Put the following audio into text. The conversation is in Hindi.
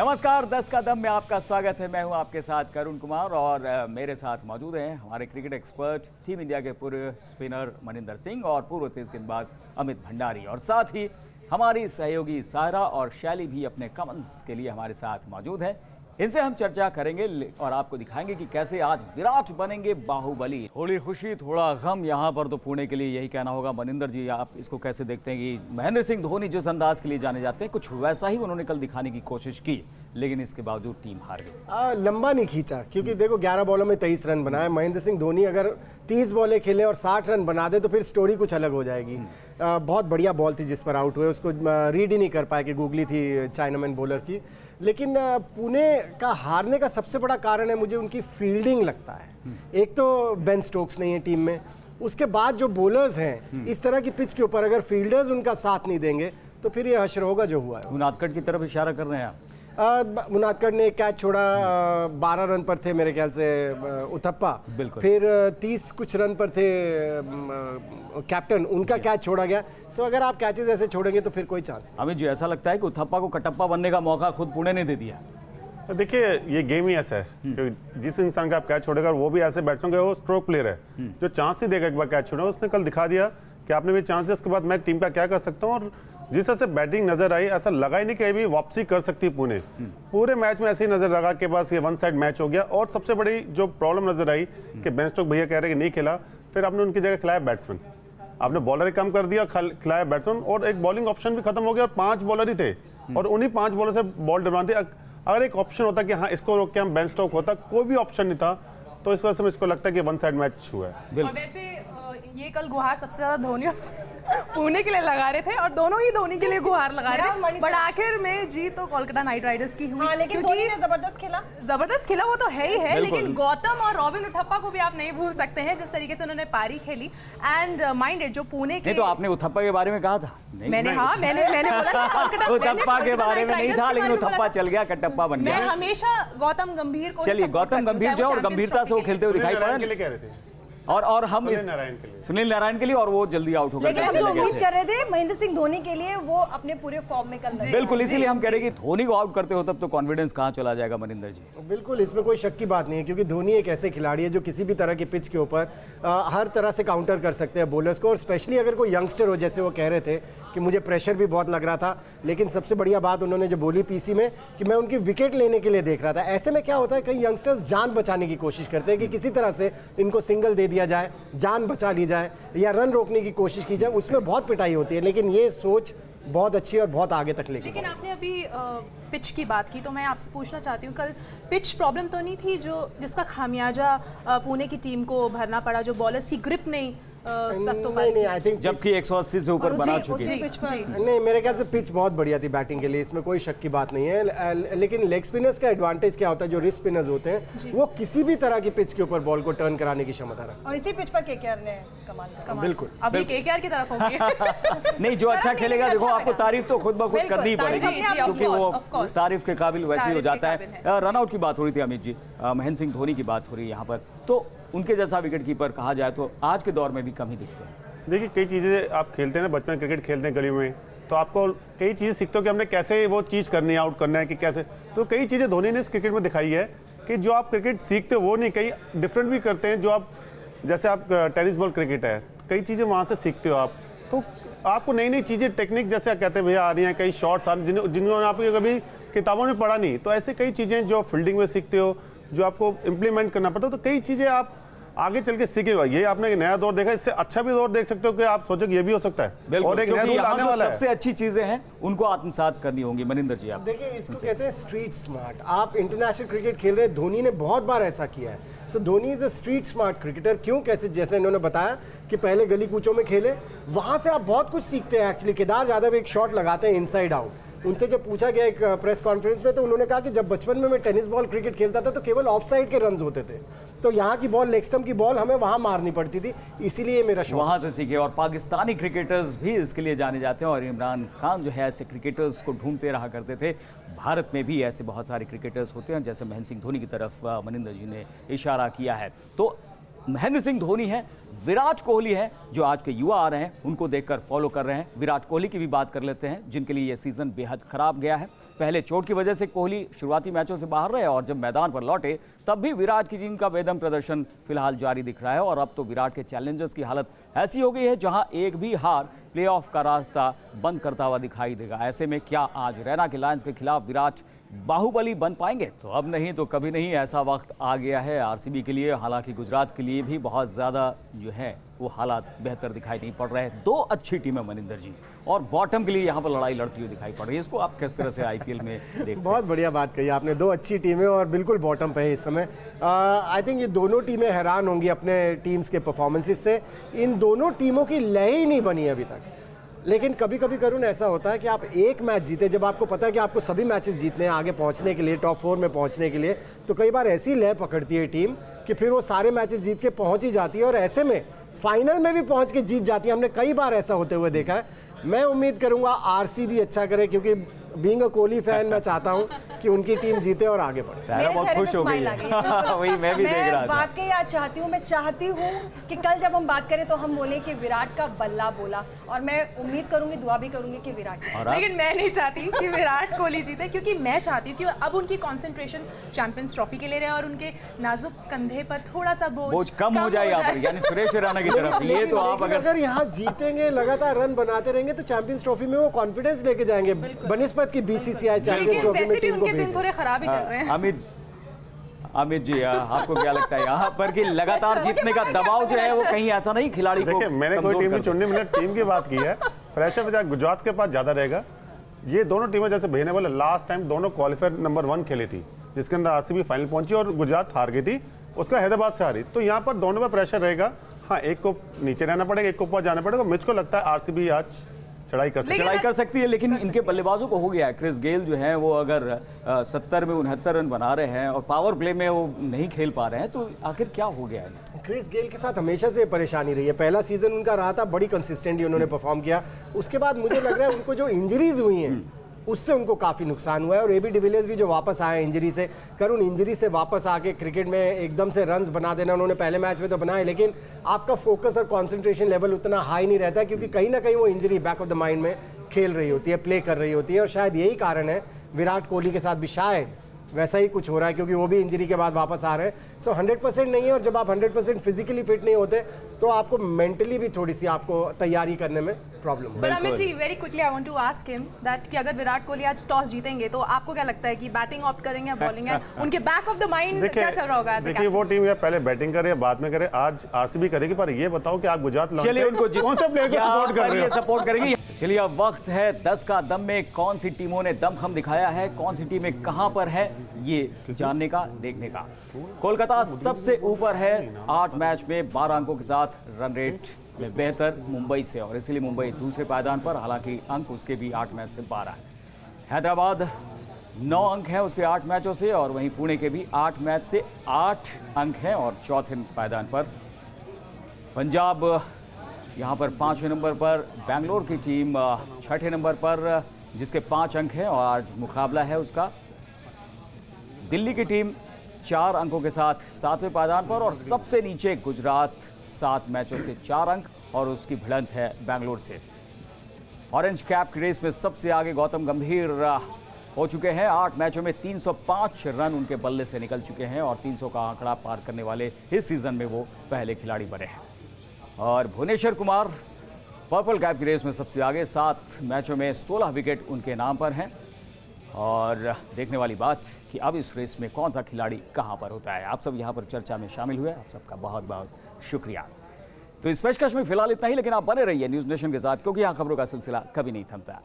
नमस्कार, 10 का दम में आपका स्वागत है। मैं हूं आपके साथ करुण कुमार और मेरे साथ मौजूद हैं हमारे क्रिकेट एक्सपर्ट, टीम इंडिया के पूर्व स्पिनर मनिंदर सिंह और पूर्व तेज गेंदबाज अमित भंडारी, और साथ ही हमारी सहयोगी सायरा और शैली भी अपने कमेंट्स के लिए हमारे साथ मौजूद है। इनसे हम चर्चा करेंगे और आपको दिखाएंगे कि कैसे आज विराट बनेंगे बाहुबली। थोड़ी खुशी थोड़ा गम यहाँ पर तो पुणे के लिए यही कहना होगा। मनिंदर जी, आप इसको कैसे देखते हैं कि महेंद्र सिंह धोनी जिस अंदाज के लिए जाने जाते हैं, कुछ वैसा ही उन्होंने कल दिखाने की कोशिश की, लेकिन इसके बावजूद टीम हार गई। लंबा नहीं खींचा, क्योंकि देखो 11 बॉलों में 23 रन बनाए। महेंद्र सिंह धोनी अगर 30 बॉलें खेले और 60 रन बना दे तो फिर स्टोरी कुछ अलग हो जाएगी। बहुत बढ़िया बॉल थी जिस पर आउट हुए, उसको रीड ही नहीं कर पाए कि गूगली थी चाइनामैन बॉलर की। लेकिन पुणे का हारने का सबसे बड़ा कारण है मुझे उनकी फील्डिंग लगता है। एक तो बेन स्टोक्स नहीं है टीम में, उसके बाद जो बॉलर्स हैं इस तरह की पिच के ऊपर अगर फील्डर्स उनका साथ नहीं देंगे तो फिर ये हश्र होगा जो हुआ है। उनादकट की तरफ इशारा कर रहे हैं आप? मुनादकट ने एक कैच छोड़ा, 12 रन पर थे मेरे ख्याल से उथप्पा, फिर 30 कुछ रन पर थे कैप्टन, उनका कैच छोड़ा गया। सो अगर आप कैचेस ऐसे छोड़ेंगे तो फिर कोई चांस नहीं। अमित जी, ऐसा लगता है कि उथप्पा को कटप्पा बनने का मौका खुद पुणे ने दे दिया? देखिए, ये गेम ही ऐसा है कि जिस इंसान का आप कैच छोड़ेगा वो भी ऐसे बैट्समैन का वो स्ट्रोक प्लेयर है जो चांस ही देगा एक बार कैच छोड़े। उसने कल दिखा दिया कि आपने भी चांस दिया, उसके बाद मैं टीम का क्या कर सकता हूँ। और जिस तरह से बैटिंग नजर आई, ऐसा लगा ही नहीं कि अभी वापसी कर सकती है पुणे। पूरे मैच में ऐसे ही नजर लगा कि बस ये वन साइड मैच हो गया। और सबसे बड़ी जो प्रॉब्लम नजर आई कि बेन स्टोक्स भैया कह रहे हैं कि नहीं खेला, फिर आपने उनकी जगह खिलाया बैट्समैन, आपने बॉलर ही कम कर दिया, खिलाया बैट्समैन, और एक बॉलिंग ऑप्शन भी खत्म हो गया और 5 बॉलर ही थे और उन्हीं 5 बॉलर से बॉल डरवानी थी। अगर एक ऑप्शन होता कि हाँ इसको रोक के हम बेन स्टोक्स होता, कोई भी ऑप्शन नहीं था, तो इस वजह से मुझको लगता है कि वन साइड मैच हुआ है। और वैसे ये कल गुहार सबसे ज्यादा धोनी पुणे के लिए लगा रहे थे और दोनों ही धोनी के लिए गुहार लगा रहे थे, बट आखिर में जीत तो कोलकाता नाइट राइडर्स की हुई। लेकिन धोनी ने जबरदस्त खेला वो तो है ही है, लेकिन गौतम और रॉबिन उथप्पा को भी आप नहीं भूल सकते हैं जिस तरीके से उन्होंने पारी खेली। एंड माइंडेड जो पुणे के, तो आपने उथप्पा के बारे में कहा था? मैंने बोला उथप्पा के बारे में नहीं था, लेकिन उथप्पा चल गया, कटप्पा बन गया। मैं हमेशा गौतम गंभीर को, चलिए गौतम गंभीर जो और गंभीरता से वो खेलते हुए दिखाई पड़ा, और हम सुनील नारायण के लिए, और वो जल्दी आउट हो गए। लेकिन हम जो उम्मीद कर रहे थे महेंद्र सिंह धोनी के लिए, वो अपने पूरे फॉर्म में कल बिल्कुल, इसीलिए हम कह रहे हैं कि धोनी को आउट करते हो तब तो कॉन्फिडेंस कहाँ चला जाएगा मनिंदर जी? बिल्कुल, इसमें कोई शक की बात नहीं है, क्योंकि धोनी एक ऐसे खिलाड़ी है जो किसी भी तरह की पिच के ऊपर हर तरह से काउंटर कर सकते हैं बॉलर्स को। और स्पेशली अगर कोई यंगस्टर हो, जैसे वो कह रहे थे कि मुझे प्रेशर भी बहुत लग रहा था, लेकिन सबसे बढ़िया बात उन्होंने जो बोली पीसी में कि मैं उनकी विकेट लेने के लिए देख रहा था। ऐसे में क्या होता है, कई यंगस्टर्स जान बचाने की कोशिश करते हैं कि किसी तरह से इनको सिंगल दे दिया जाए, जान बचा ली जाए या रन रोकने की कोशिश की जाए। उसमें बहुत पिटाई होती है, लेकिन ये सोच बहुत अच्छी और बहुत आगे तक लेके। लेकिन आपने अभी पिच की बात की, तो मैं आपसे पूछना चाहती हूँ, कल पिच प्रॉब्लम तो नहीं थी जिसका खामियाजा पुणे की टीम को भरना पड़ा, जो बॉलर्स की ग्रिप नहीं नहीं, आई थिंक जबकि 180 से ऊपर बना चुकी है। नहीं, मेरे ख्याल से पिच बहुत बढ़िया थी बैटिंग के लिए, इसमें कोई शक की बात नहीं है। लेकिन लेग स्पिनर्स का एडवांटेज क्या होता है, जो रिस्ट स्पिनर्स होते हैं वो किसी भी तरह की पिच के ऊपर बॉल को टर्न कराने की क्षमता रखते हैं, और इसी पिच पर केकेआर ने कमाल। बिल्कुल, अभी केकेआर की तरफ होंगे। नहीं, जो अच्छा खेलेगा, देखो आपको तारीफ तो खुद ब खुद करनी ही पड़ेगी, क्योंकि वो तारीफ के काबिल वैसे ही हो जाता है। रनआउट की बात हो रही थी अमित जी, महेंद्र सिंह धोनी की बात हो रही है यहाँ पर, तो उनके जैसा विकेट कीपर कहा जाए तो आज के दौर में भी कम ही दिखते हैं। देखिए, कई चीज़ें आप खेलते हैं ना, बचपन क्रिकेट खेलते हैं गली में, तो आपको कई चीज़ें सीखते हो कि हमने कैसे वो चीज़ करनी है, आउट करना है कि कैसे। तो कई चीज़ें धोनी ने इस क्रिकेट में दिखाई है कि जो आप क्रिकेट सीखते हो वो नहीं, कई डिफरेंट भी करते हैं। जो आप, जैसे आप टेनिस बॉल क्रिकेट है, कई चीज़ें वहाँ से सीखते हो आप, तो आपको नई नई चीज़ें, टेक्निक जैसे कहते हैं भैया आ रही हैं, कई शॉट्स आ रहे हैं जिन्होंने आपको कभी किताबों में पढ़ा नहीं, तो ऐसे कई चीज़ें जो फील्डिंग में सीखते हो, जो आपको इम्प्लीमेंट करना पड़ता है, तो कई चीज़ें आप आगे चल के सीखेगा। ये आपने एक नया दौर देखा, इससे अच्छा भी दौर देख सकते हो कि आप सोचो कि ये भी हो सकता है। और एक नया रूल आने वाला है। सबसे अच्छी चीजें हैं उनको आत्मसात करनी होंगी। मनिंदर जी, आप देखिए, इसको कहते हैं स्ट्रीट स्मार्ट। आप इंटरनेशनल क्रिकेट खेल रहे हैं, धोनी ने बहुत बार ऐसा किया है। So Dhoni is a street smart cricketer. क्यों, कैसे, जैसे इन्होंने बताया कि पहले गली कूचों में खेले, वहां से आप बहुत कुछ सीखते हैं। एक्चुअली केदार जाधव एक शॉट लगाते हैं इनसाइड आउट, उनसे जब पूछा गया एक प्रेस कॉन्फ्रेंस में, तो उन्होंने कहा कि जब बचपन में मैं टेनिस बॉल क्रिकेट खेलता था तो केवल ऑफ साइड के रन्स होते थे, तो यहाँ की बॉल, लेग स्टंप की बॉल हमें वहाँ मारनी पड़ती थी, इसीलिए मेरा शौक वहाँ से सीखे। और पाकिस्तानी क्रिकेटर्स भी इसके लिए जाने जाते हैं, और इमरान खान जो है ऐसे क्रिकेटर्स को ढूंढते रहा करते थे। भारत में भी ऐसे बहुत सारे क्रिकेटर्स होते हैं, जैसे महेंद्र सिंह धोनी की तरफ मनिंदर जी ने इशारा किया है। तो महेंद्र सिंह धोनी है, विराट कोहली है, जो आज के युवा आ रहे हैं उनको देखकर फॉलो कर रहे हैं। विराट कोहली की भी बात कर लेते हैं, जिनके लिए यह सीजन बेहद खराब गया है। पहले चोट की वजह से कोहली शुरुआती मैचों से बाहर रहे और जब मैदान पर लौटे तब भी विराट की टीम का बेदम प्रदर्शन फिलहाल जारी दिख रहा है। और अब तो विराट के चैलेंजर्स की हालत ऐसी हो गई है जहां एक भी हार प्लेऑफ का रास्ता बंद करता हुआ दिखाई देगा। ऐसे में क्या आज रैना के लायंस के खिलाफ विराट बाहुबली बन पाएंगे? तो अब नहीं तो कभी नहीं, ऐसा वक्त आ गया है आरसीबी के लिए। हालांकि गुजरात के लिए भी बहुत ज़्यादा जो है वो हालात बेहतर दिखाई नहीं पड़ रहे हैं। दो अच्छी टीमें मनिंदर जी, और बॉटम के लिए यहाँ पर लड़ाई लड़ती हुई दिखाई पड़ रही है। इसको आप किस तरह से आईपीएल में देखते हैं? बहुत बढ़िया बात कही आपने, दो अच्छी टीमें और बिल्कुल बॉटम पे है इस समय। आई थिंक ये दोनों टीमें हैरान होंगी अपने टीम्स के परफॉर्मेंसेस से। इन दोनों टीमों की लय ही नहीं बनी अभी तक। लेकिन कभी कभी करुण ऐसा होता है कि आप एक मैच जीते, जब आपको पता है कि आपको सभी मैचेस जीतने हैं आगे पहुंचने के लिए, टॉप 4 में पहुंचने के लिए, तो कई बार ऐसी लय पकड़ती है टीम कि फिर वो सारे मैचेस जीत के पहुंच ही जाती है और ऐसे में फाइनल में भी पहुंच के जीत जाती है। हमने कई बार ऐसा होते हुए देखा है। मैं उम्मीद करूंगा आरसीबी अच्छा करे, क्योंकि बीइंग अ कोहली फैन मैं चाहता हूं कि उनकी टीम जीते और आगे बढ़े। सारा बहुत खुश हो गई है। वही मैं भी देख रहा था। वाकई आज चाहती हूँ, मैं चाहती हूँ कि कल जब हम बात करें तो हम बोले कि विराट का बल्ला बोला, और मैं उम्मीद करूंगी, दुआ भी करूंगी कि विराट। लेकिन मैं नहीं चाहती कि विराट कोहली जीते, क्योंकि मैं चाहती हूँ कि अब उनकी कंसंट्रेशन चैंपियंस ट्रॉफी के लिए रहे और उनके नाजुक कंधे पर थोड़ा सा बोझ कम हो जाए यहाँ पर, यानी सुरेश रैना की तरफ। ये तो आप अगर यहाँ जीतेंगे, लगातार रन बनाते रहेंगे तो चैंपियंस ट्रॉफी में वो कॉन्फिडेंस लेके जाएंगे बनिस्पत की बीसीसीआई चैंपियंस ट्रॉफी में टीम को उनके दिन थोड़े खराब ही चल रहे हैं। अमित जी, आपको क्या लगता है यहाँ पर कि लगातार जीतने का दबाव जो है वो कहीं ऐसा नहीं खिलाड़ी को? मैंने कोई टीम नहीं चुननी, मैंने टीम की बात की है। प्रेशर गुजरात के पास ज्यादा रहेगा। ये दोनों टीमें जैसे भेजने वाले लास्ट टाइम दोनों क्वालिफायर नंबर 1 खेली थी, जिसके अंदर आरसीबी फाइनल पहुंची और गुजरात हार गई थी, उसका हैदराबाद से हारी। तो यहाँ पर दोनों में प्रेशर रहेगा। हाँ, एक को नीचे रहना पड़ेगा, एक को ऊपर जाना पड़ेगा। मुझको लगता है आरसीबी आज चढ़ाई कर सकती है, लेकिन इनके बल्लेबाजों को हो गया है। क्रिस गेल जो है वो अगर 70 में 69 रन बना रहे हैं और पावर प्ले में वो नहीं खेल पा रहे हैं, तो आखिर क्या हो गया है? क्रिस गेल के साथ हमेशा से परेशानी रही है। पहला सीजन उनका रहा था, बड़ी कंसिस्टेंटली उन्होंने परफॉर्म किया। उसके बाद मुझे लग रहा है उनको जो इंजरीज हुई हैं उससे उनको काफ़ी नुकसान हुआ है। और एबी डिविलियर्स भी जो वापस आए इंजरी से, करुण इंजरी से वापस आके क्रिकेट में एकदम से रन्स बना देना, उन्होंने पहले मैच में तो बनाए, लेकिन आपका फोकस और कंसंट्रेशन लेवल उतना हाई नहीं रहता, क्योंकि कहीं ना कहीं वो injury back of the mind में खेल रही होती है, प्ले कर रही होती है। और शायद यही कारण है विराट कोहली के साथ भी शायद वैसा ही कुछ हो रहा है, क्योंकि वो भी इंजरी के बाद वापस आ रहे हैं। सो 100% नहीं है, और जब आप 100% फिजिकली फिट नहीं होते तो आपको मेंटली भी थोड़ी सी आपको तैयारी करने में प्रॉब्लम है। Amit ji, very quickly I want to ask him that कि अगर विराट कोहली आज टॉस जीतेंगे तो आपको क्या लगता है कि बैटिंग ऑप्ट करेंगे या बॉलिंग? है उनके बैक ऑफ द माइंड क्या चल रहा होगा? देखिए, वो टीम या पहले बैटिंग करे या बाद में करे, आज आरसीबी करेगी। पर ये बताओ कि आप गुजरात कौन से प्लेयर को सपोर्ट करेंगे? चलिए, अब वक्त है 10 का दम में कौन सी टीमों ने दमखम दिखाया है, कौन सी टीमें कहां पर है, ये जानने का, देखने का। कोलकाता सबसे ऊपर है 8 मैच में 12 अंकों के साथ, रन रेट में बेहतर मुंबई से, और इसलिए मुंबई दूसरे पायदान पर, हालांकि अंक उसके भी 8 मैच से 12 है। हैदराबाद 9 अंक हैं उसके 8 मैचों से, और वहीं पुणे के भी 8 मैच से 8 अंक हैं और चौथे पायदान पर। पंजाब यहाँ पर 5वें नंबर पर, बेंगलोर की टीम 6ठे नंबर पर जिसके 5 अंक हैं और आज मुकाबला है उसका। दिल्ली की टीम 4 अंकों के साथ 7वें पायदान पर, और सबसे नीचे गुजरात 7 मैचों से 4 अंक और उसकी भिड़ंत है बेंगलोर से। ऑरेंज कैप की रेस में सबसे आगे गौतम गंभीर हो चुके हैं। 8 मैचों में 305 रन उनके बल्ले से निकल चुके हैं और 300 का आंकड़ा पार करने वाले इस सीजन में वो पहले खिलाड़ी बने हैं। और भुवनेश्वर कुमार पर्पल कैप की रेस में सबसे आगे, 7 मैचों में 16 विकेट उनके नाम पर हैं। और देखने वाली बात कि अब इस रेस में कौन सा खिलाड़ी कहां पर होता है। आप सब यहां पर चर्चा में शामिल हुए, आप सबका बहुत बहुत शुक्रिया। तो इस पेशकश में फिलहाल इतना ही, लेकिन आप बने रहिए न्यूज़ नेशन के साथ, क्योंकि यहाँ खबरों का सिलसिला कभी नहीं थमता।